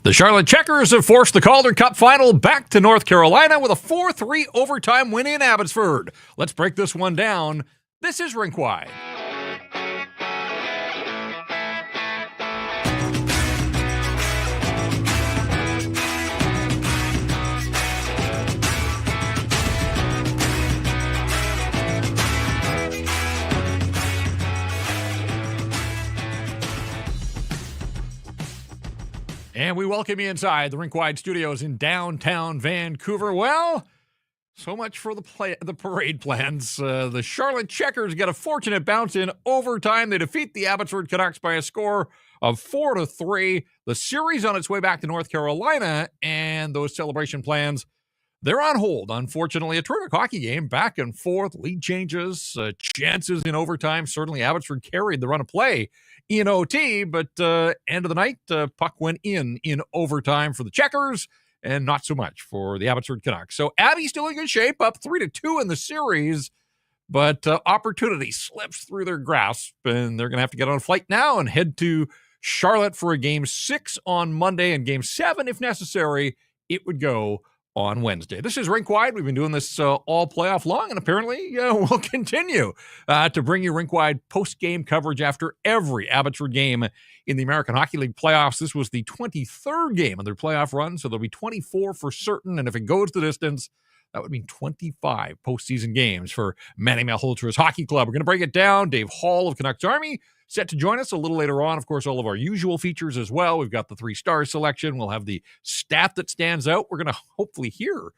The Charlotte Checkers have forced the Calder Cup final back to North Carolina with a 4-3 overtime win in Abbotsford. Let's break this one down. This is Rink Wide. And we welcome you inside the Rink Wide Studios in downtown Vancouver. Well, so much for the parade plans. The Charlotte Checkers get a fortunate bounce in overtime. They defeat the Abbotsford Canucks by a score of 4-3. The series on its way back to North Carolina, and those celebration plans, they're on hold. Unfortunately, a terrific hockey game, back and forth, lead changes, chances in overtime. Certainly, Abbotsford carried the run of play in OT, but end of the night, puck went in overtime for the Checkers, and not so much for the Abbotsford Canucks. So Abby's still in good shape, up 3-2 in the series, but opportunity slips through their grasp, and they're going to have to get on a flight now and head to Charlotte for a Game 6 on Monday, and Game 7, if necessary, it would go on Wednesday. This is Rink Wide. We've been doing this all playoff long, and apparently we'll continue to bring you Rink Wide post-game coverage after every Abbotsford game in the American Hockey League playoffs. This was the 23rd game of their playoff run, so there'll be 24 for certain, and if it goes the distance, that would mean 25 postseason games for Manny Malholtra's Hockey Club. We're going to break it down. Dave Hall of Canucks Army set to join us a little later on. Of course, all of our usual features as well. We've got the 3-star selection. We'll have the stat that stands out. We're going to hopefully hear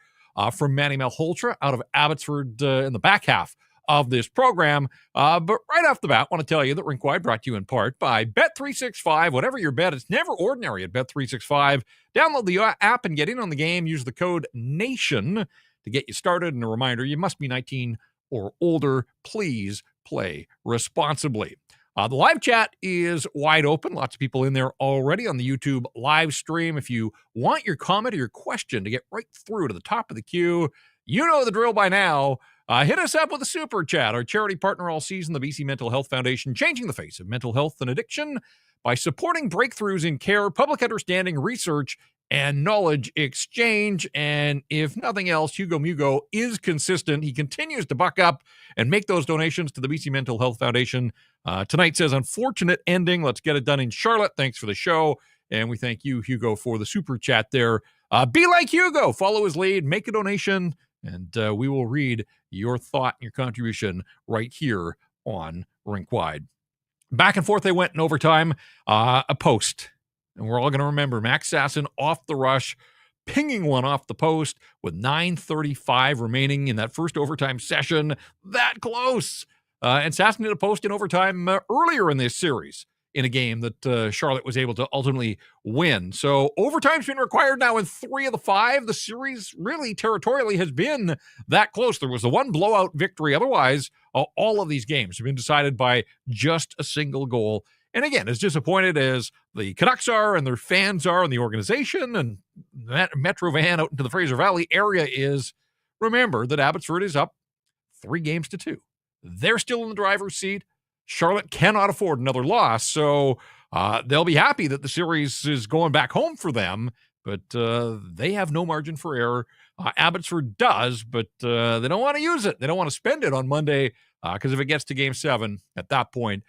from Manny Malholtra out of Abbotsford in the back half of this program. But right off the bat, I want to tell you that Rink Wide brought to you in part by Bet365. Whatever your bet, it's never ordinary at Bet365. Download the app and get in on the game. Use the code NATION to get you started. And a reminder, you must be 19 or older. Please play responsibly. The live chat is wide open. Lots of people in there already on the YouTube live stream. If you want your comment or your question to get right through to the top of the queue, you know the drill by now. Hit us up with a super chat. Our charity partner all season, the BC Mental Health Foundation, changing the face of mental health and addiction by supporting breakthroughs in care, public understanding, research, and knowledge exchange. And if nothing else, Hugo Mugo is consistent. He continues to buck up and make those donations to the BC Mental Health Foundation. Tonight says, unfortunate ending. Let's get it done in Charlotte. Thanks for the show. And we thank you, Hugo, for the super chat there. Be like Hugo. Follow his lead. Make a donation. And we will read your thought and your contribution right here on Rink Wide. Back and forth they went in overtime. A post. And we're all going to remember Max Sasson off the rush, pinging one off the post with 9:35 remaining in that first overtime session. That close. And Sasson did a post in overtime earlier in this series in a game that Charlotte was able to ultimately win. So overtime's been required now in 3 of the 5. The series really territorially has been that close. There was the one blowout victory. Otherwise, all of these games have been decided by just a single goal. And again, as disappointed as the Canucks are and their fans are and the organization and that Metro van out into the Fraser Valley area is, remember that Abbotsford is up 3-2. They're still in the driver's seat. Charlotte cannot afford another loss, so they'll be happy that the series is going back home for them, but they have no margin for error. Abbotsford does, but they don't want to use it. They don't want to spend it on Monday because if it gets to Game 7, at that point,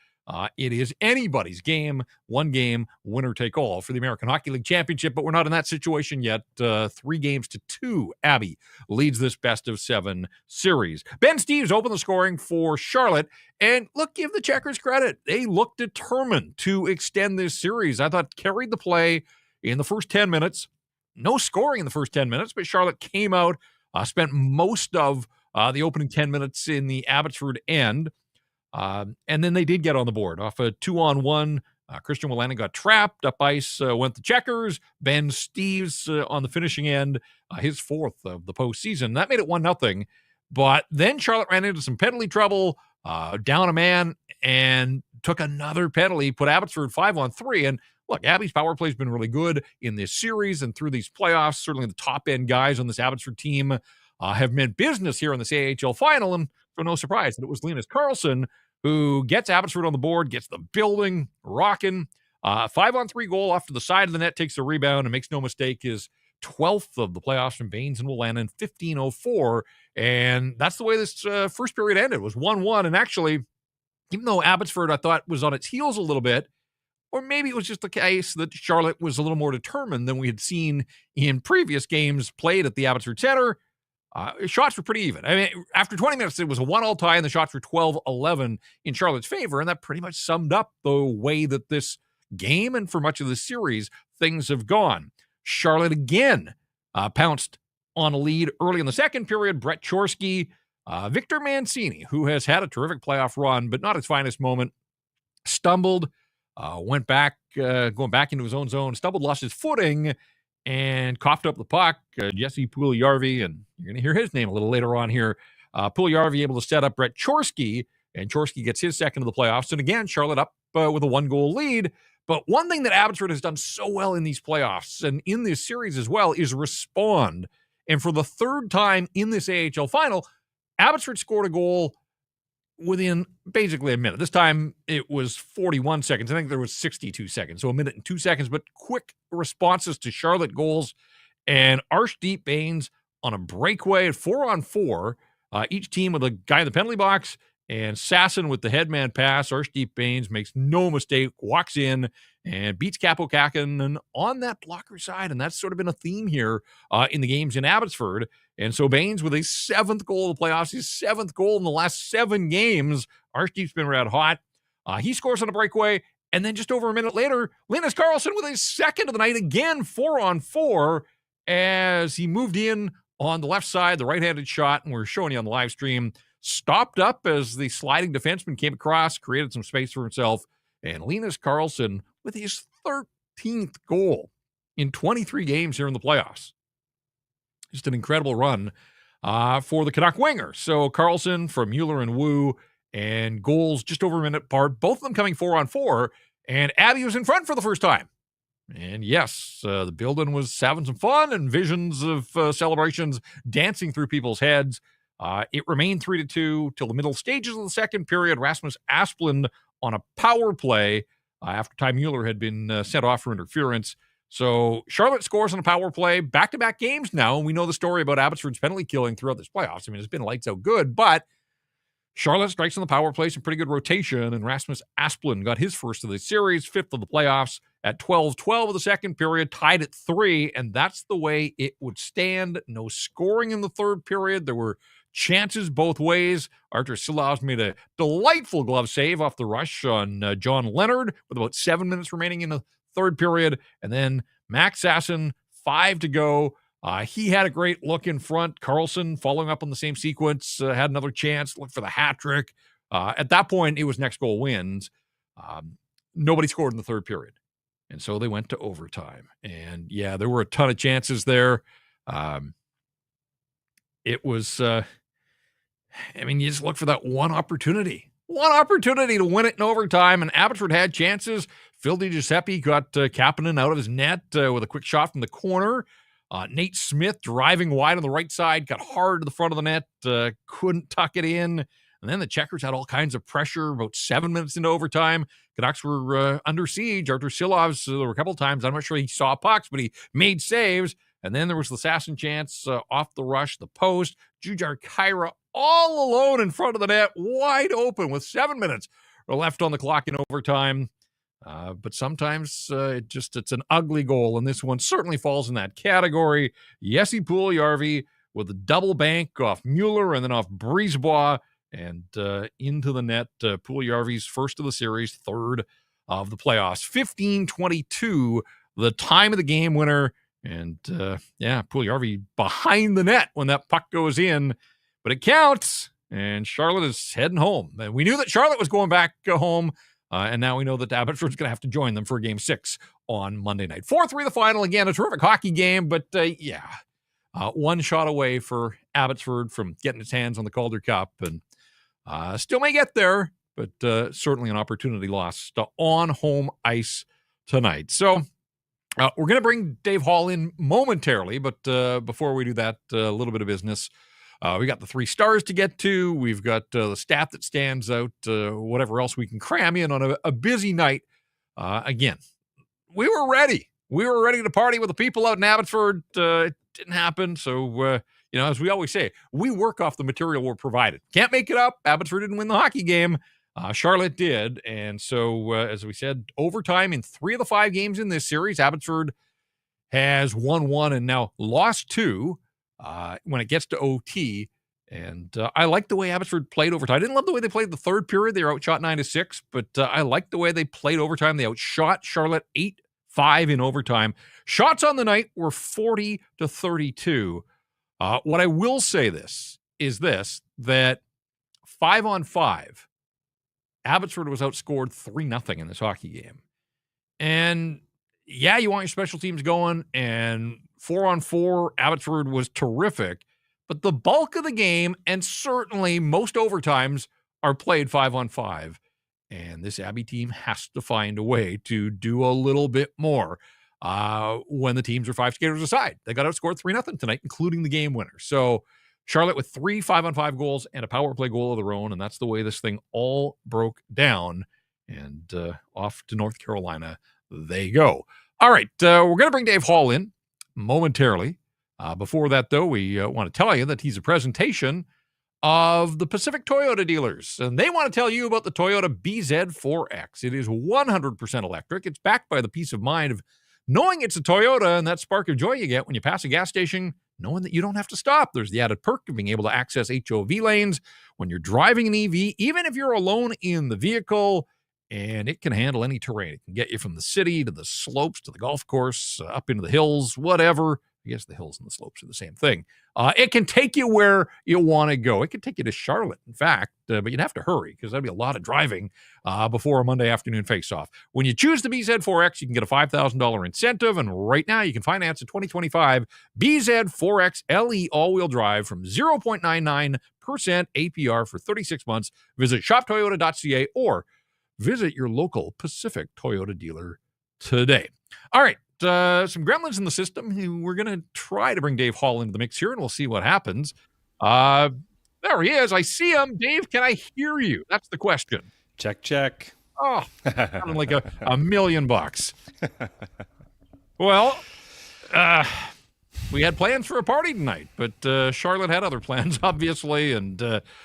it is anybody's game, one game, winner take all for the American Hockey League Championship, but we're not in that situation yet. 3-2, Abby leads this best-of-7 series. Ben Steeves opened the scoring for Charlotte, and look, give the Checkers credit. They looked determined to extend this series. I thought carried the play in the first 10 minutes. No scoring in the first 10 minutes, but Charlotte came out, spent most of the opening 10 minutes in the Abbotsford end. And then they did get on the board off a 2-on-1. Christian Wolanin got trapped. Up ice went the Checkers. Ben Steeves on the finishing end, his 4th of the postseason. That made it 1-0. But then Charlotte ran into some penalty trouble, down a man, and took another penalty, put Abbotsford 5-on-3. And look, Abby's power play has been really good in this series and through these playoffs. Certainly the top-end guys on this Abbotsford team have meant business here in this AHL final. And so no surprise that it was Linus Karlsson who gets Abbotsford on the board, gets the building rocking. 5-on-3 goal off to the side of the net, takes the rebound, and makes no mistake, is 12th of the playoffs from Baines and Wolanin, 15:04. And that's the way this first period ended. It was 1-1. And actually, even though Abbotsford, I thought, was on its heels a little bit, or maybe it was just the case that Charlotte was a little more determined than we had seen in previous games played at the Abbotsford Center. Shots were pretty even. I mean, after 20 minutes, it was a 1-all tie, and the shots were 12-11 in Charlotte's favor, and that pretty much summed up the way that this game and for much of the series, things have gone. Charlotte again pounced on a lead early in the second period. Brett Chorsky, Victor Mancini, who has had a terrific playoff run, but not his finest moment, stumbled, went back, going back into his own zone, stumbled, lost his footing, and coughed up the puck. Jesse Puljujarvi, and you're going to hear his name a little later on here. Puljujarvi able to set up Brett Chorsky, and Chorsky gets his second of the playoffs. And again, Charlotte up with a 1-goal lead. But one thing that Abbotsford has done so well in these playoffs and in this series as well is respond. And for the third time in this AHL final, Abbotsford scored a goal within basically a minute. This time it was 41 seconds. I think there was 62 seconds, so a minute and 2 seconds, but quick responses to Charlotte goals. And Arshdeep Baines on a breakaway at 4-on-4, each team with a guy in the penalty box, and Sasson with the headman pass. Arshdeep Baines makes no mistake, walks in and beats Capo Kakinen on that blocker side. And that's sort of been a theme here in the games in Abbotsford. And so Baines with a 7th goal of the playoffs, his 7th goal in the last 7 games. Arshdeep's been red hot. He scores on a breakaway. And then just over a minute later, Linus Karlsson with his 2nd of the night, again 4-on-4, as he moved in on the left side, the right-handed shot, and we're showing you on the live stream, stopped up as the sliding defenseman came across, created some space for himself, and Linus Karlsson with his 13th goal in 23 games here in the playoffs. Just an incredible run for the Canuck winger. So Karlsson from Mueller and Wu, and goals just over a minute apart, both of them coming 4-on-4, and Abby was in front for the first time. And yes, the building was having some fun and visions of celebrations dancing through people's heads. It remained 3-2 till the middle stages of the second period. Rasmus Asplund on a power play after Ty Mueller had been sent off for interference. So Charlotte scores on a power play, back-to-back games now, and we know the story about Abbotsford's penalty killing throughout this playoffs. I mean, it's been lights out good, but Charlotte strikes on the power play, some pretty good rotation, and Rasmus Asplund got his first of the series, 5th of the playoffs, at 12-12 of the second period, tied at 3, and that's the way it would stand. No scoring in the third period. There were chances both ways. Artur Silovs made a delightful glove save off the rush on John Leonard with about 7 minutes remaining in the third period, and then Max Sasson, 5 to go. He had a great look in front. Karlsson, following up on the same sequence, had another chance, looked for the hat trick. At that point, it was next goal wins. Nobody scored in the third period. And so they went to overtime. And yeah, there were a ton of chances there. It was, you just look for that one opportunity to win it in overtime. And Abbotsford had chances. Phil DiGiuseppe got Kapanen out of his net with a quick shot from the corner. Nate Smith driving wide on the right side, got hard to the front of the net, couldn't tuck it in. And then the Checkers had all kinds of pressure about 7 minutes into overtime. Canucks were under siege. Artur Silovs, there were a couple of times, I'm not sure he saw pucks, but he made saves. And then there was the Sasson chance off the rush, the post. Jujhar Khaira all alone in front of the net, wide open with 7 minutes left on the clock in overtime. But sometimes it's an ugly goal, and this one certainly falls in that category. Jesse Puljujarvi with a double bank off Mueller and then off Brisebois and into the net. Puljujarvi's first of the series, 3rd of the playoffs. 15-22, the time of the game winner. And Puljujarvi behind the net when that puck goes in. But it counts, and Charlotte is heading home. And we knew that Charlotte was going back home. And now we know that Abbotsford's going to have to join them for Game 6 on Monday night. 4-3 the final. Again, a terrific hockey game, but one shot away for Abbotsford from getting its hands on the Calder Cup. And still may get there, but certainly an opportunity lost on home ice tonight. So we're going to bring Dave Hall in momentarily, but before we do that, a little bit of business. We got the 3 stars to get to. We've got the stat that stands out, whatever else we can cram in on a busy night. Again, we were ready. We were ready to party with the people out in Abbotsford. It didn't happen. So, as we always say, we work off the material we're provided. Can't make it up. Abbotsford didn't win the hockey game. Charlotte did. And so, as we said, overtime in 3 of the 5 games in this series, Abbotsford has won 1 and now lost 2 when it gets to OT. And I like the way Abbotsford played overtime. I didn't love the way they played the third period. They were outshot 9-6, but I liked the way they played overtime. They outshot Charlotte 8-5 in overtime. Shots on the night were 40-32. What I will say is that 5-on-5, Abbotsford was outscored 3-0 in this hockey game. And yeah, you want your special teams going, and 4-on-4, Abbotsford was terrific. But the bulk of the game, and certainly most overtimes, are played 5-on-5. And this Abbey team has to find a way to do a little bit more when the teams are 5 skaters aside. They got outscored 3-0 tonight, including the game winner. So Charlotte with 3 5-on-5 goals and a power play goal of their own, and that's the way this thing all broke down. And off to North Carolina they go. All right, we're going to bring Dave Hall in momentarily. Before that, though, we want to tell you that he's a presentation of the Pacific Toyota dealers, and they want to tell you about the Toyota BZ4X. It is 100% electric. It's backed by the peace of mind of knowing it's a Toyota and that spark of joy you get when you pass a gas station, knowing that you don't have to stop. There's the added perk of being able to access HOV lanes when you're driving an EV, even if you're alone in the vehicle, and it can handle any terrain. It can get you from the city to the slopes to the golf course, up into the hills, whatever. I guess the hills and the slopes are the same thing. It can take you where you want to go. It can take you to Charlotte, in fact, but you'd have to hurry because that'd be a lot of driving before a Monday afternoon face-off. When you choose the BZ4X, you can get a $5,000 incentive, and right now you can finance a 2025 BZ4X LE all-wheel drive from 0.99% APR for 36 months. Visit shoptoyota.ca or visit your local Pacific Toyota dealer today. All right. Some gremlins in the system. We're going to try to bring Dave Hall into the mix here, and we'll see what happens. There he is. I see him. Dave, can I hear you? That's the question. Check. Oh, sounding like $1 million bucks. Well, we had plans for a party tonight, but Charlotte had other plans, obviously, and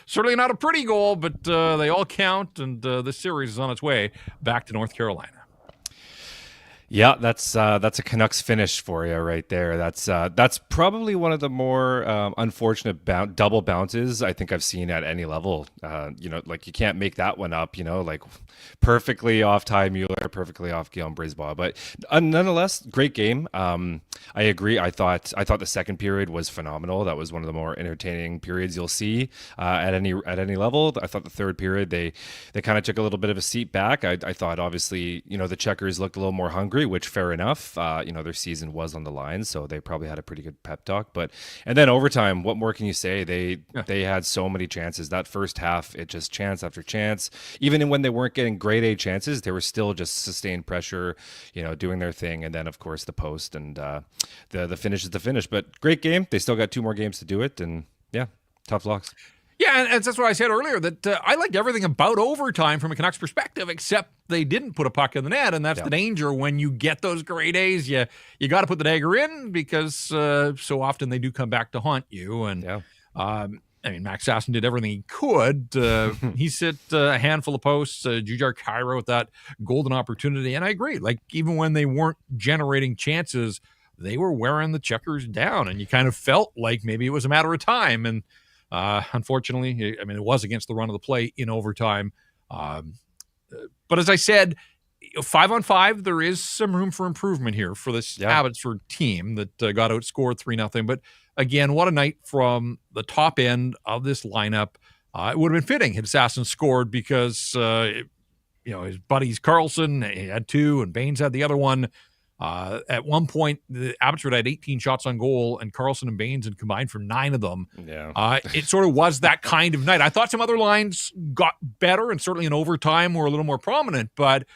certainly not a pretty goal, but they all count, and this series is on its way back to North Carolina. Yeah, that's a Canucks finish for you right there. That's probably one of the more unfortunate double bounces I think I've seen at any level. Like you can't make that one up. Like perfectly off Ty Mueller, perfectly off Guillaume Brisebois. But nonetheless, great game. I agree. I thought the second period was phenomenal. That was one of the more entertaining periods you'll see at any level. I thought the third period they kind of took a little bit of a seat back. I thought obviously the Checkers looked a little more hungry, which fair enough. Their season was on the line, so they probably had a pretty good pep talk. And then overtime, what more can you say? They had so many chances. That first half, it just chance after chance. Even when they weren't getting grade A chances, they were still just sustained pressure, doing their thing. And then of course the post and the finish is the finish. But great game. They still got 2 more games to do it, and yeah, tough locks. Yeah, and that's what I said earlier, that I liked everything about overtime from a Canucks perspective, except they didn't put a puck in the net, and that's the danger when you get those grade A's. You got to put the dagger in because so often they do come back to haunt you. And Max Sasson did everything he could. He hit a handful of posts. Jujhar Khaira with that golden opportunity, and I agree. Like even when they weren't generating chances, they were wearing the Checkers down, and you kind of felt like maybe it was a matter of time. And unfortunately, it was against the run of the play in overtime. But as I said, 5-on-5, there is some room for improvement here for this Abbotsford team that got outscored 3-0. But again, what a night from the top end of this lineup. It would have been fitting had Sasson scored because, his buddies Carlson, he had 2 and Baines had the other one. At one point, Abbotsford had 18 shots on goal, and Carlson and Baines had combined for 9 of them. Yeah. It sort of was that kind of night. I thought some other lines got better, and certainly in overtime were a little more prominent, but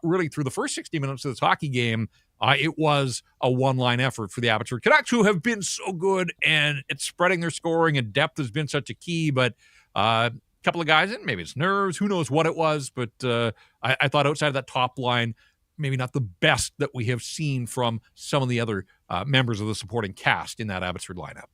really through the first 60 minutes of this hockey game, it was a one-line effort for the Abbotsford Canucks, who have been so good, and it's spreading their scoring, and depth has been such a key, but a couple of guys, and maybe it's nerves, who knows what it was, but I thought outside of that top line, maybe not the best that we have seen from some of the other members of the supporting cast in that Abbotsford lineup.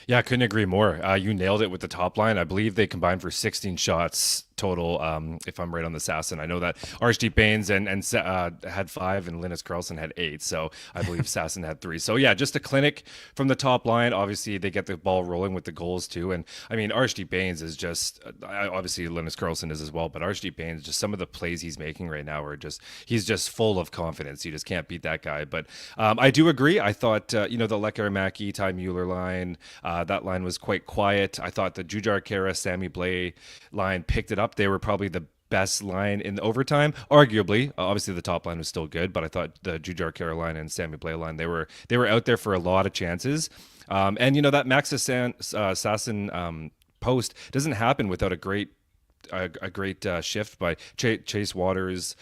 Yeah, I couldn't agree more. You nailed it with the top line. I believe they combined for 16 shots total, if I'm right on the Sasson. I know that Archdeep Baines had 5 and Linus Karlsson had 8. So I believe Sasson had 3. So yeah, just a clinic from the top line. Obviously, they get the ball rolling with the goals too. And I mean, Archdeep Baines is just, obviously Linus Karlsson is as well, but Archdeep Baines, just some of the plays he's making right now he's just full of confidence. You just can't beat that guy. But I do agree. I thought, the Lekaramäki, Ty Mueller line, that line was quite quiet. I thought the Jujhar Khaira, Sammy Blais line picked it up. They were probably the best line in the overtime, arguably. Obviously, the top line was still good, but I thought the Jujhar Khaira line and Sammy Blais line, they were out there for a lot of chances. And that Max Sasson post doesn't happen without a great shift by Chase Waters,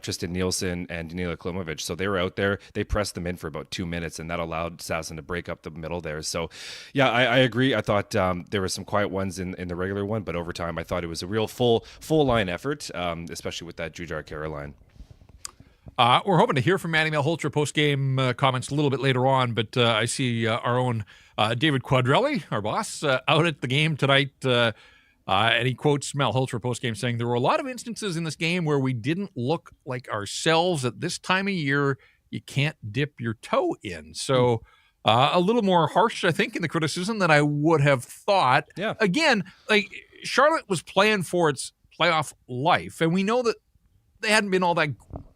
Tristan Nielsen, and Danila Klimovic. So they were out there. They pressed them in for about 2 minutes, and that allowed Sasson to break up the middle there. So, yeah, I agree. I thought there were some quiet ones in the regular one, but over time, I thought it was a real full line effort, especially with that Jujhar Khaira line. We're hoping to hear from Manny Malhotra post-game comments a little bit later on, but I see our own David Quadrelli, our boss, out at the game tonight. And he quotes Malhotra post-game saying, there were a lot of instances in this game where we didn't look like ourselves at this time of year. You can't dip your toe in. So a little more harsh, I think, in the criticism than I would have thought. Yeah. Again, Charlotte was playing for its playoff life, and we know that they hadn't been all that.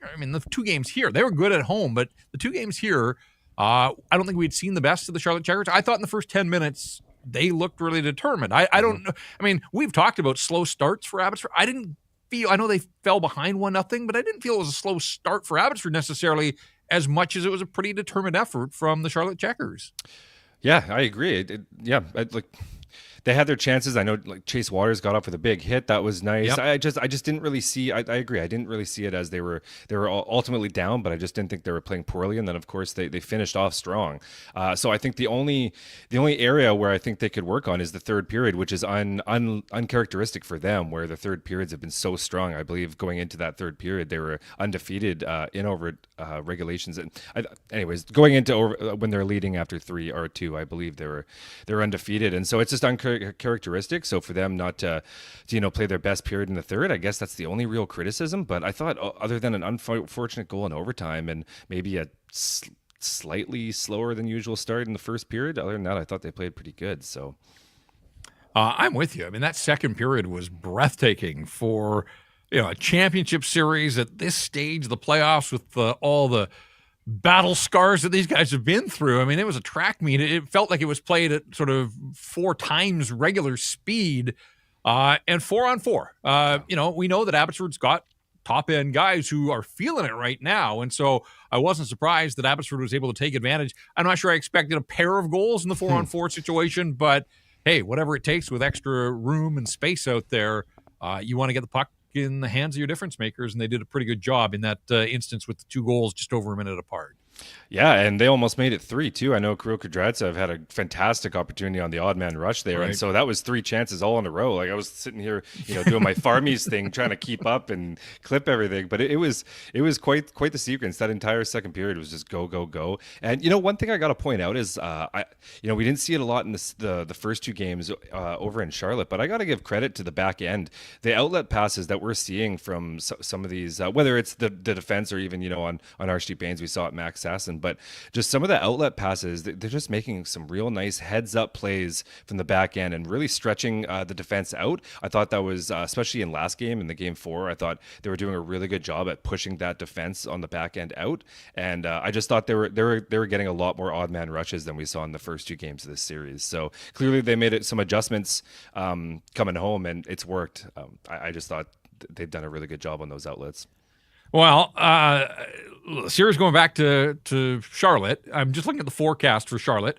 I mean, the 2 games here, they were good at home, but the 2 games here, I don't think we'd seen the best of the Charlotte Checkers. I thought in the first 10 minutes, they looked really determined. I don't know. I mean, we've talked about slow starts for Abbotsford. I know they fell behind 1-0, but I didn't feel it was a slow start for Abbotsford necessarily as much as it was a pretty determined effort from the Charlotte Checkers. Yeah, I agree. They had their chances. I know Chase Waters got up with a big hit. That was nice. Yep. I just didn't really see. I agree. I didn't really see it as they were ultimately down, but I just didn't think they were playing poorly. And then of course they finished off strong. So I think the only area where I think they could work on is the third period, which is uncharacteristic for them, where the third periods have been so strong. I believe going into that third period they were undefeated in over regulations. And anyways, going into when they're leading after 3 or 2, I believe they're undefeated. And so it's just uncharacteristic. So for them not to play their best period in the third, I guess that's the only real criticism. But I thought, other than an unfortunate goal in overtime and maybe a slightly slower than usual start in the first period, other than that, I thought they played pretty good. So I'm with you. I mean, that second period was breathtaking for a championship series at this stage of the playoffs with all the battle scars that these guys have been through. I mean, it was a track meet. It felt like it was played at sort of 4 times regular speed and 4-on-4. We know that Abbotsford's got top-end guys who are feeling it right now, and so I wasn't surprised that Abbotsford was able to take advantage. I'm not sure I expected a pair of goals in the 4-on-4 situation, but hey, whatever it takes with extra room and space out there, you want to get the puck in the hands of your difference makers, and they did a pretty good job in that instance with the 2 goals just over a minute apart. Yeah, and they almost made it 3 too. I know Kirill Kudryavtsev had a fantastic opportunity on the odd man rush there, right. And so that was 3 chances all in a row. Like I was sitting here, doing my farmies thing, trying to keep up and clip everything. But it was quite the sequence. That entire second period was just go go go. And one thing I got to point out is, we didn't see it a lot in the first 2 games over in Charlotte, but I got to give credit to the back end, the outlet passes that we're seeing from some of these, whether it's the defense or even on Archdeep Baines, we saw it Max Sasson, but just some of the outlet passes, they're just making some real nice heads up plays from the back end and really stretching the defense out. I thought that was, especially in last game, in the game 4, I thought they were doing a really good job at pushing that defense on the back end out. And I just thought they were getting a lot more odd man rushes than we saw in the first 2 games of this series. So clearly they made some adjustments coming home, and it's worked. I just thought they've done a really good job on those outlets. Well, series going back to Charlotte. I'm just looking at the forecast for Charlotte.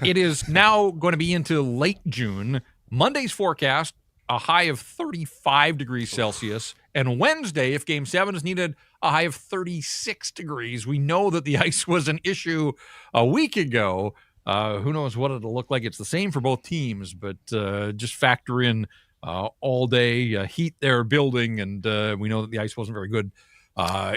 It is now going to be into late June. Monday's forecast, a high of 35 degrees Celsius. And Wednesday, if Game 7 is needed, a high of 36 degrees. We know that the ice was an issue a week ago. Who knows what it'll look like. It's the same for both teams, but just factor in all day heat they're building, and we know that the ice wasn't very good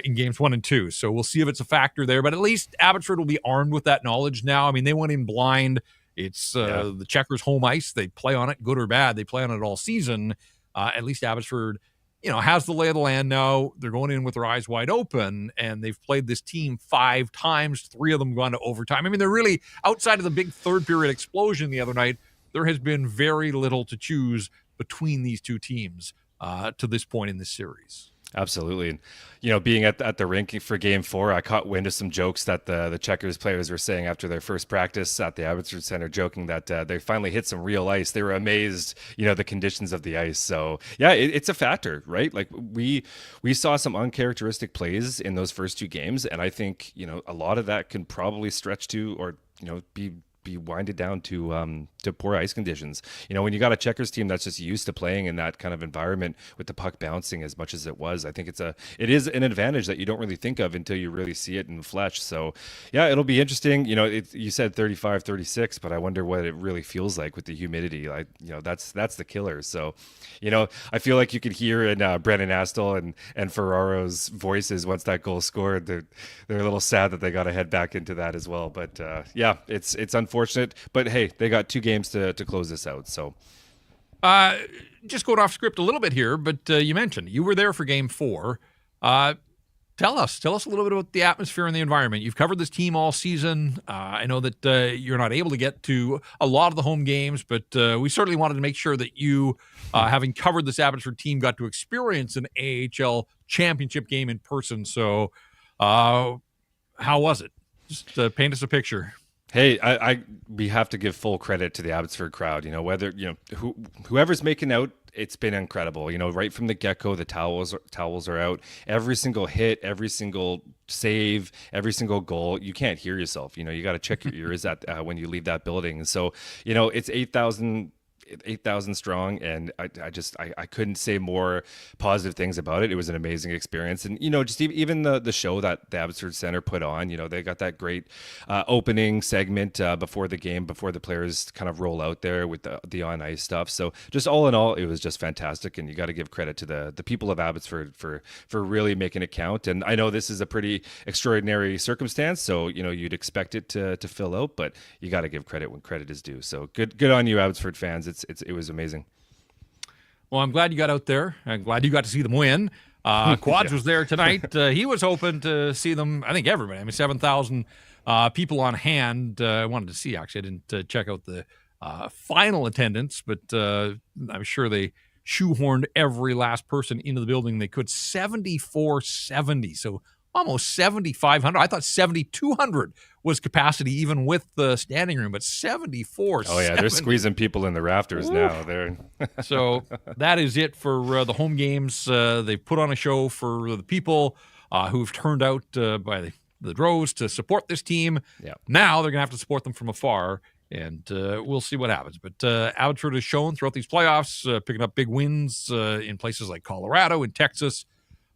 in games 1 and 2. So we'll see if it's a factor there. But at least Abbotsford will be armed with that knowledge now. I mean, they went in blind. It's the Checkers' home ice. They play on it, good or bad. They play on it all season. At least Abbotsford, has the lay of the land now. They're going in with their eyes wide open, and they've played this team 5 times. 3 of them gone to overtime. I mean, they're really, outside of the big third period explosion the other night, there has been very little to choose between these two teams to this point in this series. Absolutely. And, being at the rink for game 4, I caught wind of some jokes that the Checkers players were saying after their first practice at the Abbotsford Center, joking that they finally hit some real ice. They were amazed, the conditions of the ice. So yeah, it's a factor, right? Like we saw some uncharacteristic plays in those first 2 games. And I think, a lot of that can probably stretch to, or, be winded down to poor ice conditions. When you got a Checkers team that's just used to playing in that kind of environment with the puck bouncing as much as it was, I think it is an advantage that you don't really think of until you really see it in the flesh. So yeah, it'll be interesting. You said 35, 36, but I wonder what it really feels like with the humidity. Like, that's the killer. So, I feel like you could hear in Brennan Astle and Ferraro's voices once that goal scored, they're a little sad that they got to head back into that as well. But yeah, it's unfortunate, but hey, they got 2 games to close this out. So just going off script a little bit here, but you mentioned you were there for game 4. Tell us a little bit about the atmosphere and the environment. You've covered this team all season. I know that you're not able to get to a lot of the home games, but we certainly wanted to make sure that you, having covered this Abbotsford team, got to experience an AHL championship game in person. So how was it? Just paint us a picture. Hey, we have to give full credit to the Abbotsford crowd. Whether whoever's making out, it's been incredible. Right from the get-go, the towels are out. Every single hit, every single save, every single goal. You can't hear yourself. You got to check your ears at when you leave that building. And so, it's 8,000 strong, and I couldn't say more positive things about it. It was an amazing experience. And just even the show that the Abbotsford Center put on, they got that great opening segment before the game, before the players kind of roll out there with the on ice stuff. So just all in all, it was just fantastic, and you got to give credit to the people of Abbotsford for really making it count. And I know this is a pretty extraordinary circumstance, so you'd expect it to fill out, but you got to give credit when credit is due. So good on you, Abbotsford fans. It was amazing. Well, I'm glad you got out there. I'm glad you got to see them win. Quads was there tonight. He was hoping to see them. I think everybody. 7,000 people on hand. I wanted to see, actually. I didn't check out the final attendance, but I'm sure they shoehorned every last person into the building they could. 7,470. So almost 7,500. I thought 7,200 was capacity even with the standing room, but 7,470. Oh yeah, they're squeezing people in the rafters now. So that is it for the home games. They've put on a show for the people who've turned out by the droves to support this team. Yeah. Now they're going to have to support them from afar, and we'll see what happens. But Abbotsford has shown throughout these playoffs, picking up big wins in places like Colorado and Texas.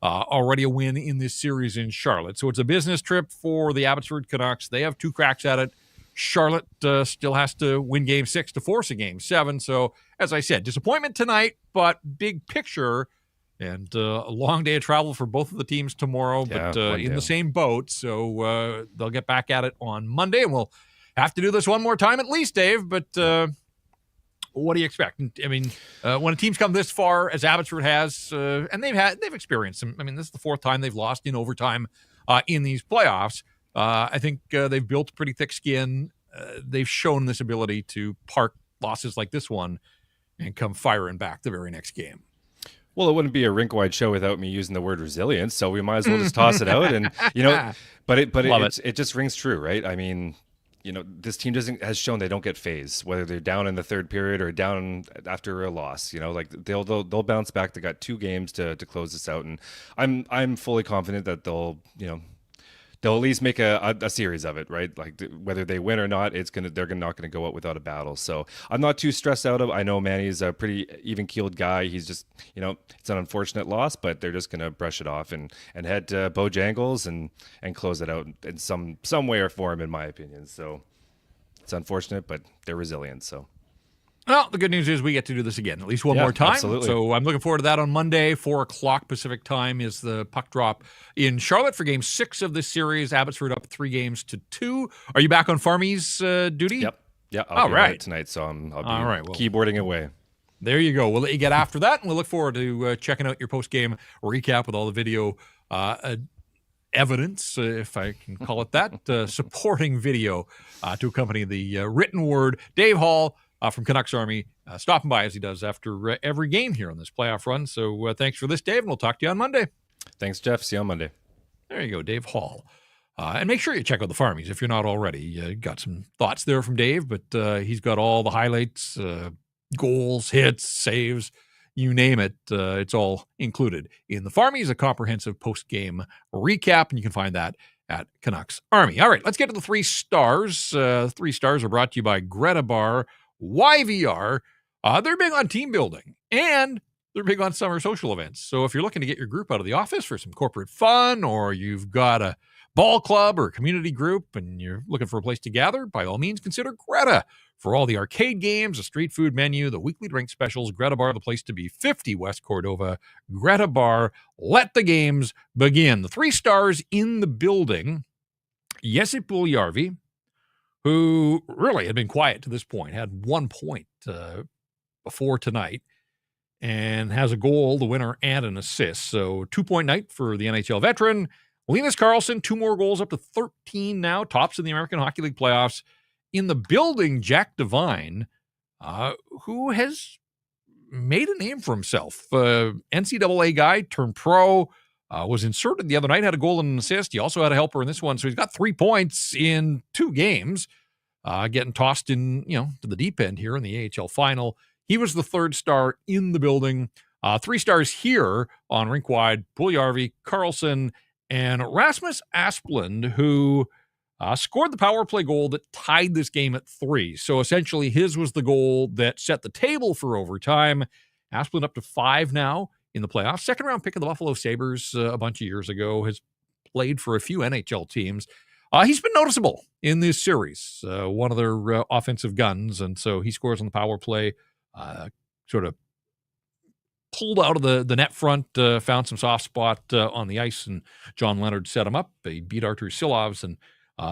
Already a win in this series in Charlotte. So it's a business trip for the Abbotsford Canucks. They have 2 cracks at it. Charlotte still has to win game 6 to force a game 7. So, as I said, disappointment tonight, but big picture and a long day of travel for both of the teams tomorrow, but in the same boat. So they'll get back at it on Monday, and we'll have to do this one more time at least, Dave. But what do you expect? I mean, when a team's come this far, as Abbotsford has, and they've experienced some. I mean, this is the 4th time they've lost in overtime in these playoffs. I think they've built a pretty thick skin. They've shown this ability to park losses like this one and come firing back the very next game. Well, it wouldn't be a rink-wide show without me using the word resilience, so we might as well just toss it out. And but it just rings true, right? I mean, this team has shown they don't get phased, whether they're down in the 3rd period or down after a loss. Like they'll bounce back. They got 2 games to close this out, and I'm fully confident that they'll at least make a series of it, right? Like whether they win or not, they're not gonna go out without a battle. So I'm not too stressed out of. I know Manny's a pretty even-keeled guy. He's just it's an unfortunate loss, but they're just gonna brush it off and head to Bojangles and close it out in some way or form, in my opinion. So it's unfortunate, but they're resilient. So Well, the good news is we get to do this again, at least one Yeah, more time. absolutely. So I'm looking forward to that on Monday. 4 o'clock Pacific time is the puck drop in Charlotte for Game 6 of this series. Abbotsford up 3-2. Are you back on Farmies duty? Yep. Yeah, I'll be on it tonight, so I'll be keyboarding away. There you go. We'll let you get after that, and we'll look forward to checking out your post-game recap with all the video evidence, if I can call it that, supporting video to accompany the written word. Dave Hall from Canucks Army stopping by as he does after every game here on this playoff run. So thanks for this, Dave, and we'll talk to you on Monday. Thanks, Jeff. See you on Monday. There you go, Dave Hall. And make sure you check out the Farmies if you're not already. Got some thoughts there from Dave, but he's got all the highlights, goals, hits, saves, you name it. It's all included in the Farmies, a comprehensive post-game recap, and you can find that at Canucks Army. All right, let's get to the 3 stars. 3 stars are brought to you by Greta Bar YVR. They're big on team building, and they're big on summer social events. So if you're looking to get your group out of the office for some corporate fun, or you've got a ball club or community group and you're looking for a place to gather, by all means, consider Greta. For all the arcade games, the street food menu, the weekly drink specials, Greta Bar, the place to be. 50 West Cordova. Greta Bar, let the games begin. The 3 stars in the building, Jesse Puljujärvi, who really had been quiet to this point, had 1 point before tonight, and has a goal, the winner, and an assist. So 2-point night for the NHL veteran. Linus Karlsson, 2 more goals, up to 13 now, tops in the American Hockey League playoffs. In the building, Jack Devine, who has made a name for himself. NCAA guy, turned pro, was inserted the other night, had a goal and an assist. He also had a helper in this one, so he's got 3 points in 2 games, getting tossed in, to the deep end here in the AHL final. He was the 3rd star in the building. 3 stars here on Rink Wide, Puljujärvi, Karlsson, and Rasmus Asplund, who scored the power play goal that tied this game at 3. So essentially his was the goal that set the table for overtime. Asplund up to 5 now in the playoffs. 2nd round pick of the Buffalo Sabres a bunch of years ago. Has played for a few NHL teams. He's been noticeable in this series. One of their offensive guns. And so he scores on the power play. Sort of pulled out of the net front, found some soft spot on the ice, and John Leonard set him up. He beat Artur Silovs, and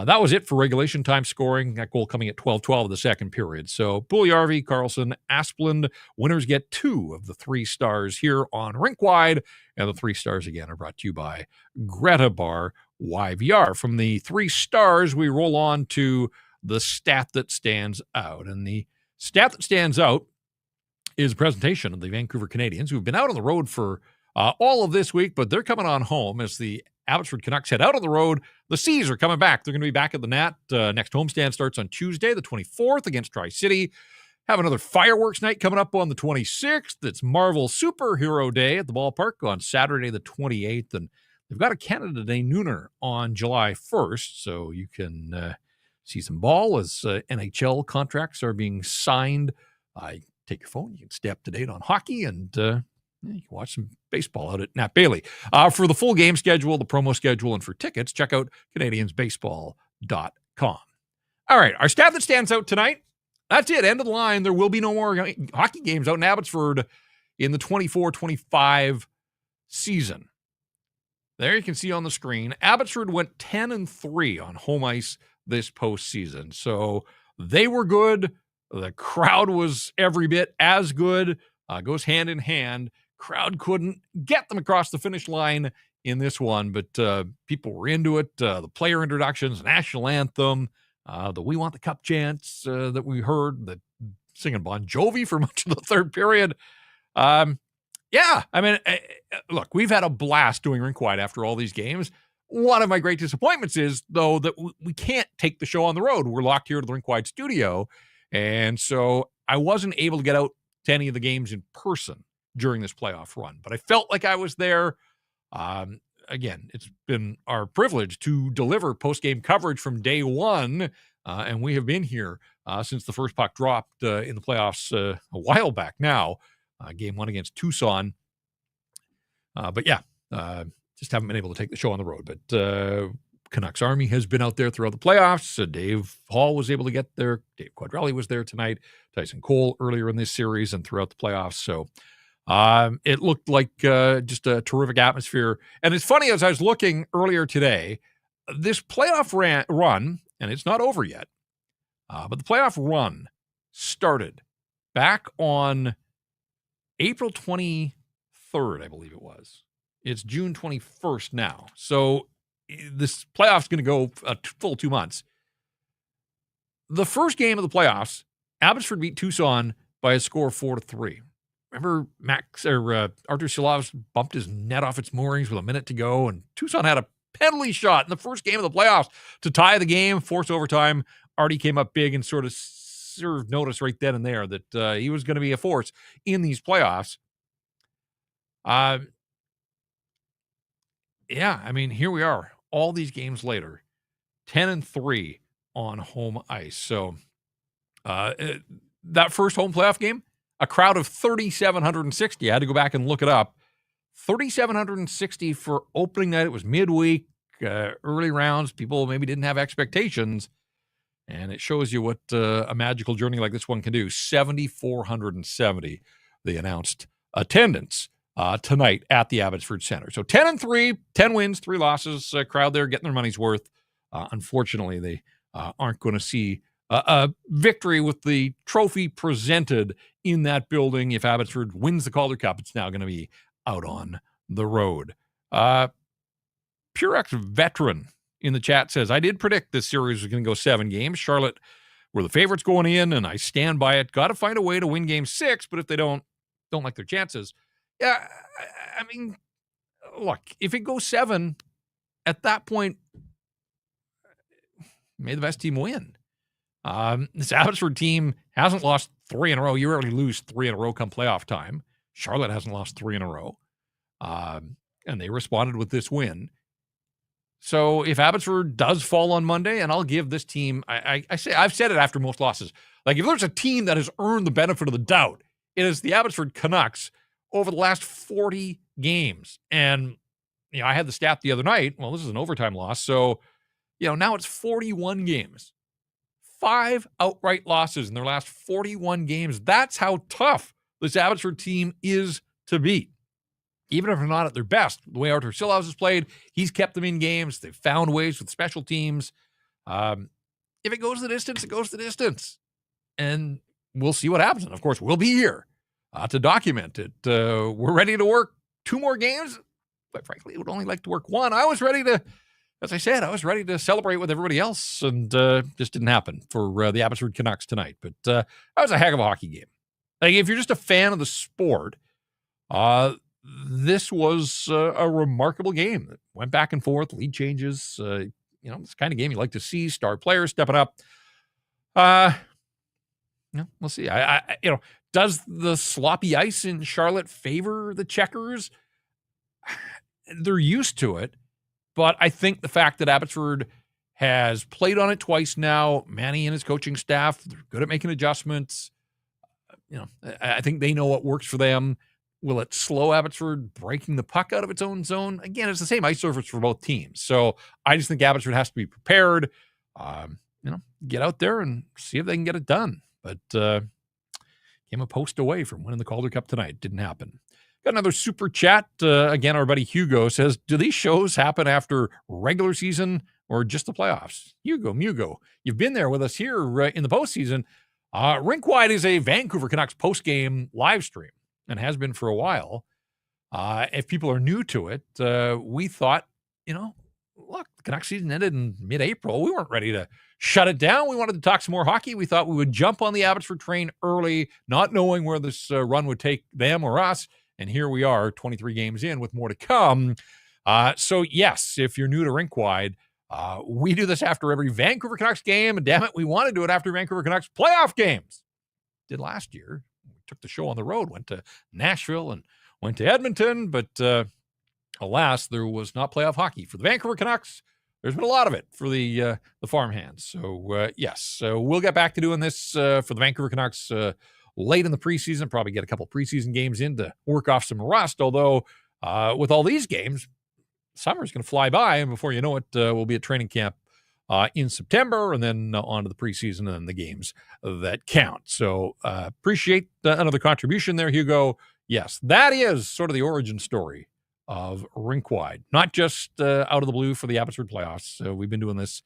that was it for regulation time scoring. That goal coming at 12-12 of the second period. So Puljujärvi, Karlsson, Asplund, winners get 2 of the 3 stars here on Rink Wide, and the 3 stars again are brought to you by Greta Bar YVR. From the 3 stars, we roll on to the stat that stands out, and the stat that stands out is a presentation of the Vancouver Canadians, who've been out on the road for all of this week, but they're coming on home as the Abbotsford Canucks head out on the road. The Seas are coming back. They're going to be back at the Nat. Next homestand starts on Tuesday, the 24th, against Tri-City. Have another fireworks night coming up on the 26th. It's Marvel Superhero Day at the ballpark on Saturday, the 28th. And they've got a Canada Day nooner on July 1st, so you can see some ball as NHL contracts are being signed. Take your phone, you can stay up to date on hockey, and you can watch some baseball out at Nat Bailey. For the full game schedule, the promo schedule, and for tickets, check out CanadiansBaseball.com. All right, our stat that stands out tonight, that's it, end of the line. There will be no more hockey games out in Abbotsford in the 24-25 season. There you can see on the screen, Abbotsford went 10-3 on home ice this postseason. So they were good. The crowd was every bit as good. Goes hand in hand. Crowd couldn't get them across the finish line in this one, but people were into it. The player introductions, national anthem, the "We Want the Cup" chants that we heard, the singing Bon Jovi for much of the 3rd period. Yeah, I mean, look, we've had a blast doing Rink Wide after all these games. One of my great disappointments is, though, that we can't take the show on the road. We're locked here to the Rink Wide studio. And so I wasn't able to get out to any of the games in person during this playoff run, but I felt like I was there. Again, it's been our privilege to deliver post-game coverage from day one, and we have been here since the first puck dropped in the playoffs a while back now, game 1 against Tucson. But yeah, just haven't been able to take the show on the road. But Canucks Army has been out there throughout the playoffs. Dave Hall was able to get there. Dave Quadrelli was there tonight. Tyson Cole earlier in this series and throughout the playoffs. So it looked like just a terrific atmosphere. And it's funny, as I was looking earlier today, this playoff run, and it's not over yet, but the playoff run started back on April 23rd, I believe it was. It's June 21st now. So this playoff's going to go a full 2 months. The first game of the playoffs, Abbotsford beat Tucson by a score of 4-3. Remember, Artur Silovs bumped his net off its moorings with a minute to go, and Tucson had a penalty shot in the first game of the playoffs to tie the game, force overtime. Artie came up big and sort of served notice right then and there that he was going to be a force in these playoffs. Yeah, I mean, here we are, all these games later, 10-3 on home ice. So that first home playoff game, a crowd of 3,760. I had to go back and look it up. 3,760 for opening night. It was midweek, early rounds. People maybe didn't have expectations. And it shows you what a magical journey like this one can do. 7,470, they announced attendance tonight at the Abbotsford Center. So 10-3, 10 wins, 3 losses. Crowd there getting their money's worth. Unfortunately, they aren't going to see a victory with the trophy presented in that building. If Abbotsford wins the Calder Cup, it's now going to be out on the road. Purex veteran in the chat says, I did predict this series was going to go 7 games. Charlotte were the favorites going in, and I stand by it. Got to find a way to win game 6, but if they don't like their chances. Yeah, I mean, look, if it goes 7, at that point, may the best team win. This Abbotsford team hasn't lost 3 in a row. You rarely lose 3 in a row come playoff time. Charlotte hasn't lost 3 in a row. And they responded with this win. So if Abbotsford does fall on Monday, and I'll give this team, I've said it after most losses, like if there's a team that has earned the benefit of the doubt, it is the Abbotsford Canucks over the last 40 games. And, I had the stat the other night. Well, this is an overtime loss. So, now it's 41 games. 5 outright losses in their last 41 games. That's how tough this Abbotsford team is to beat. Even if they're not at their best, the way Artur Silovs has played, he's kept them in games. They've found ways with special teams. If it goes the distance, it goes the distance. And we'll see what happens. And, of course, we'll be here to document it. We're ready to work 2 more games. But, frankly, I would only like to work 1. I was ready to, as I said, celebrate with everybody else. And just didn't happen for the Abbotsford Canucks tonight. But that was a heck of a hockey game. Like, if you're just a fan of the sport, this was a remarkable game. It went back and forth, lead changes. It's the kind of game you like to see. Star players stepping up. We'll see. Does the sloppy ice in Charlotte favor the Checkers? They're used to it, but I think the fact that Abbotsford has played on it twice now, Manny and his coaching staff, they're good at making adjustments. I think they know what works for them. Will it slow Abbotsford breaking the puck out of its own zone? Again, it's the same ice surface for both teams. So I just think Abbotsford has to be prepared, get out there and see if they can get it done. But came a post away from winning the Calder Cup tonight. Didn't happen. Got another super chat. Again, our buddy Hugo says, do these shows happen after regular season or just the playoffs? Hugo, you've been there with us here in the postseason. Rink Wide is a Vancouver Canucks postgame live stream and has been for a while. If people are new to it, we thought, look, the Canucks season ended in mid-April. We weren't ready to shut it down. We wanted to talk some more hockey. We thought we would jump on the Abbotsford train early, not knowing where this run would take them or us. And here we are, 23 games in with more to come. So, yes, if you're new to Rink Wide, we do this after every Vancouver Canucks game. And damn it, we want to do it after Vancouver Canucks playoff games. Did last year. We took the show on the road, went to Nashville and went to Edmonton. But alas, there was not playoff hockey for the Vancouver Canucks. There's been a lot of it for the farmhands. So, yes, we'll get back to doing this for the Vancouver Canucks late in the preseason, probably get a couple preseason games in to work off some rust. Although with all these games, summer's going to fly by, and before you know it, we'll be at training camp in September, and then on to the preseason and the games that count. So appreciate another contribution there, Hugo. Yes, that is sort of the origin story of Rink Wide, not just out of the blue for the Abbotsford playoffs. We've been doing this.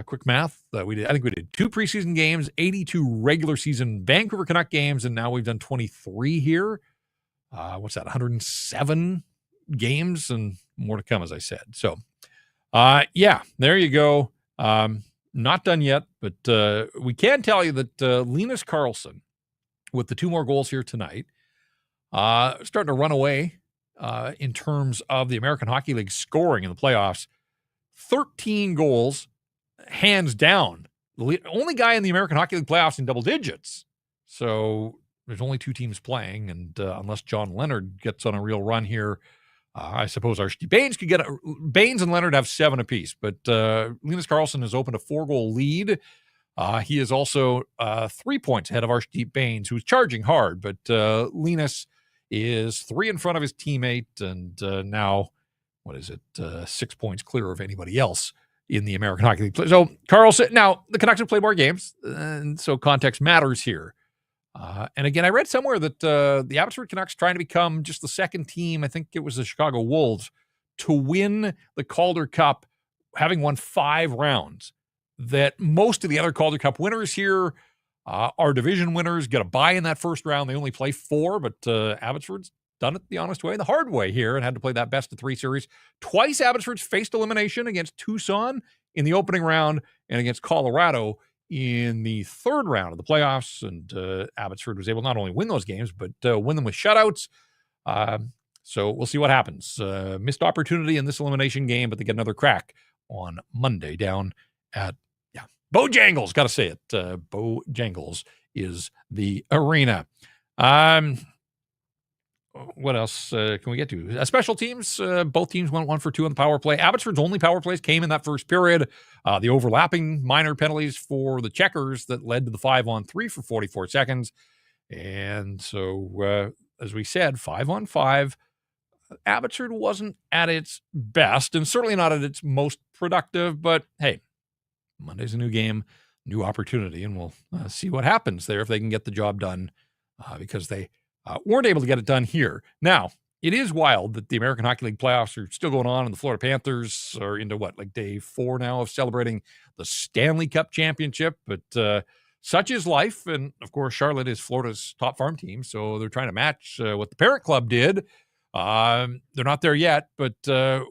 Quick math. I think we did 2 preseason games, 82 regular season Vancouver Canuck games, and now we've done 23 here. What's that? 107 games and more to come, as I said. So, yeah, there you go. Not done yet, but we can tell you that Linus Karlsson, with the 2 more goals here tonight, starting to run away in terms of the American Hockey League scoring in the playoffs. 13 goals, hands down. The only guy in the American Hockey League playoffs in double digits. So there's only 2 teams playing, and unless John Leonard gets on a real run here, I suppose Archie Baines could get Baines and Leonard have 7 apiece, but Linus Karlsson has opened a 4-goal lead. He is also 3 points ahead of Archie Baines, who's charging hard, but Linus is 3 in front of his teammate, and now, 6 points clear of anybody else in the American Hockey League. So Karlsson, now the Canucks have played more games, and so context matters here. And again, I read somewhere that the Abbotsford Canucks trying to become just the second team, I think it was the Chicago Wolves, to win the Calder Cup, having won 5 rounds. That most of the other Calder Cup winners here are division winners, get a bye in that first round. They only play 4, but Abbotsford's done it the honest way, the hard way here, and had to play that best-of-3 series. Twice Abbotsford's faced elimination against Tucson in the opening round and against Colorado in the third round of the playoffs, and Abbotsford was able to not only win those games, but win them with shutouts. So we'll see what happens. Missed opportunity in this elimination game, but they get another crack on Monday down at Bojangles. Got to say it. Bojangles is the arena. What else can we get to? Special teams. Both teams went 1 for 2 on the power play. Abbotsford's only power plays came in that first period. The overlapping minor penalties for the Checkers that led to the 5-on-3 for 44 seconds. And so, as we said, 5-on-5. Abbotsford wasn't at its best and certainly not at its most productive. But hey, Monday's a new game, new opportunity, and we'll see what happens there if they can get the job done because they weren't able to get it done here. Now, it is wild that the American Hockey League playoffs are still going on, and the Florida Panthers are into day 4 now of celebrating the Stanley Cup championship. But such is life, and of course, Charlotte is Florida's top farm team, so they're trying to match what the parent club did. They're not there yet, but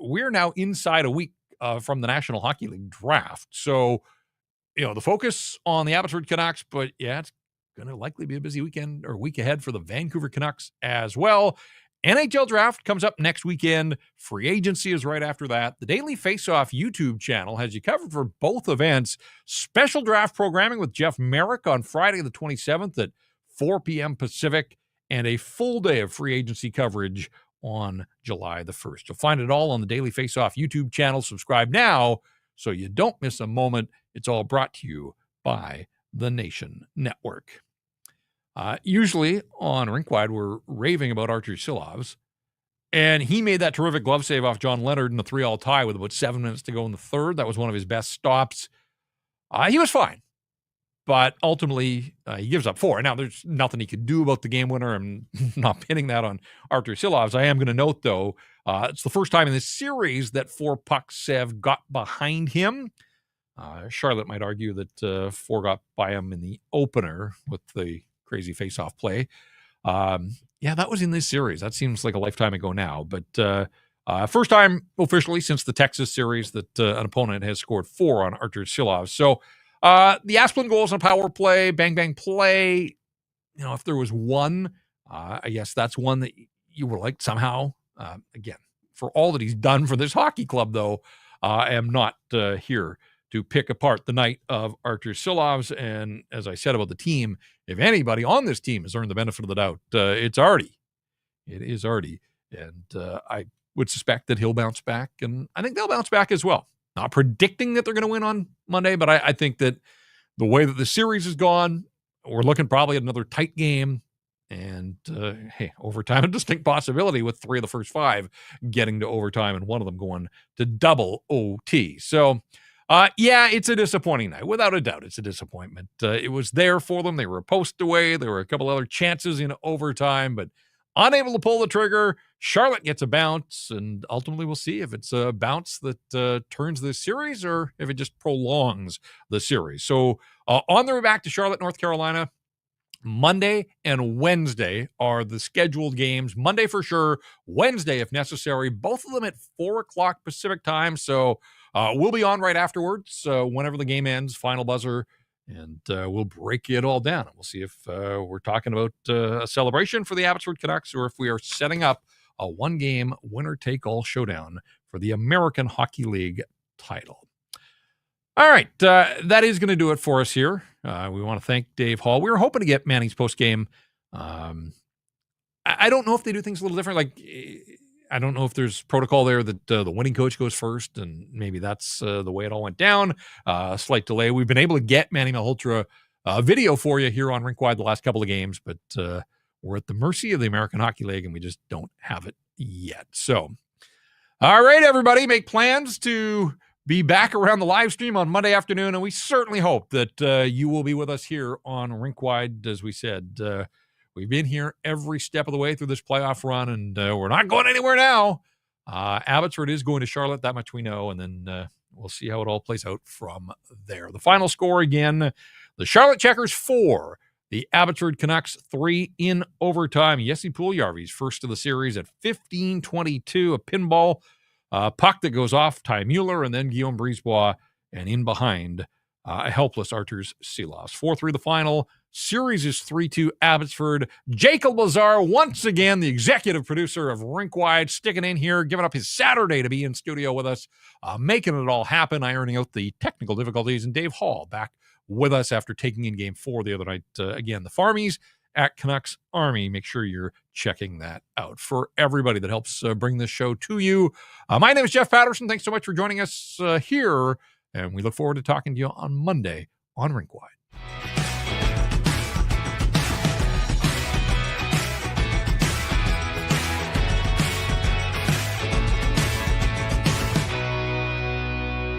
we're now inside a week from the National Hockey League draft. So, the focus on the Abbotsford Canucks, but yeah, it's going to likely be a busy weekend or week ahead for the Vancouver Canucks as well. NHL draft comes up next weekend. Free agency is right after that. The Daily Faceoff YouTube channel has you covered for both events. Special draft programming with Jeff Merrick on Friday the 27th at 4 p.m. Pacific, and a full day of free agency coverage on July the 1st. You'll find it all on the Daily Faceoff YouTube channel. Subscribe now so you don't miss a moment. It's all brought to you by the Nation Network. Usually on Rink Wide, we're raving about Archer Silovs, and he made that terrific glove save off John Leonard in the 3-all tie with about 7 minutes to go in the third. That was one of his best stops. He was fine, but ultimately he gives up 4. Now, there's nothing he could do about the game winner. I'm not pinning that on Archer Silovs. I am going to note, though, it's the first time in this series that 4 pucks have got behind him. Charlotte might argue that 4 got by him in the opener with the crazy face-off play. Yeah, that was in this series. That seems like a lifetime ago now. But first time officially since the Texas series that an opponent has scored 4 on Archer Silovs. So the Asplund goals on power play, bang-bang play, if there was one, I guess that's one that you would like somehow. Again, for all that he's done for this hockey club, though, I am not here to pick apart the night of Archer Silovs. And as I said about the team, if anybody on this team has earned the benefit of the doubt, it's Artie. It is Artie. And I would suspect that he'll bounce back, and I think they'll bounce back as well. Not predicting that they're going to win on Monday, but I think that the way that the series has gone, we're looking probably at another tight game. And hey, overtime, a distinct possibility with 3 of the first 5 getting to overtime and one of them going to double OT. So, yeah, it's a disappointing night. Without a doubt, it's a disappointment. It was there for them. They were a post away. There were a couple other chances in overtime, but unable to pull the trigger. Charlotte gets a bounce, and ultimately we'll see if it's a bounce that turns the series or if it just prolongs the series. So on their way back to Charlotte, North Carolina, Monday and Wednesday are the scheduled games. Monday for sure, Wednesday if necessary, both of them at 4 o'clock Pacific time. So we'll be on right afterwards whenever the game ends, final buzzer, and we'll break it all down. We'll see if we're talking about a celebration for the Abbotsford Canucks or if we are setting up a one-game winner-take-all showdown for the American Hockey League title. All right, that is going to do it for us here. We want to thank Dave Hall. We were hoping to get Manning's postgame. I don't know if they do things a little different. Like, I don't know if there's protocol there that the winning coach goes first, and maybe that's the way it all went down. Slight delay. We've been able to get Manning Malhotra video for you here on Rink Wide the last couple of games, but we're at the mercy of the American Hockey League, and we just don't have it yet. So, all right, everybody, make plans to be back around the live stream on Monday afternoon, and we certainly hope that you will be with us here on Rink Wide. As we said, we've been here every step of the way through this playoff run, and we're not going anywhere now. Abbotsford is going to Charlotte, that much we know, and then we'll see how it all plays out from there. The final score again, the Charlotte Checkers 4, the Abbotsford Canucks 3 in overtime. Jesse Puljärvi's first of the series at 15:22, a pinball puck that goes off Ty Mueller, and then Guillaume Brisebois, and in behind, a helpless Arturs Silas. 4-3 the final. Series is 3-2 Abbotsford. Jacob Lazar, once again, the executive producer of Rink Wide, sticking in here, giving up his Saturday to be in studio with us, making it all happen, ironing out the technical difficulties, and Dave Hall back with us after taking in Game 4 the other night. Again, the Farmies at Canucks Army. Make sure you're checking that out. For everybody that helps bring this show to you, my name is Jeff Patterson. Thanks so much for joining us here, and we look forward to talking to you on Monday on Rink Wide.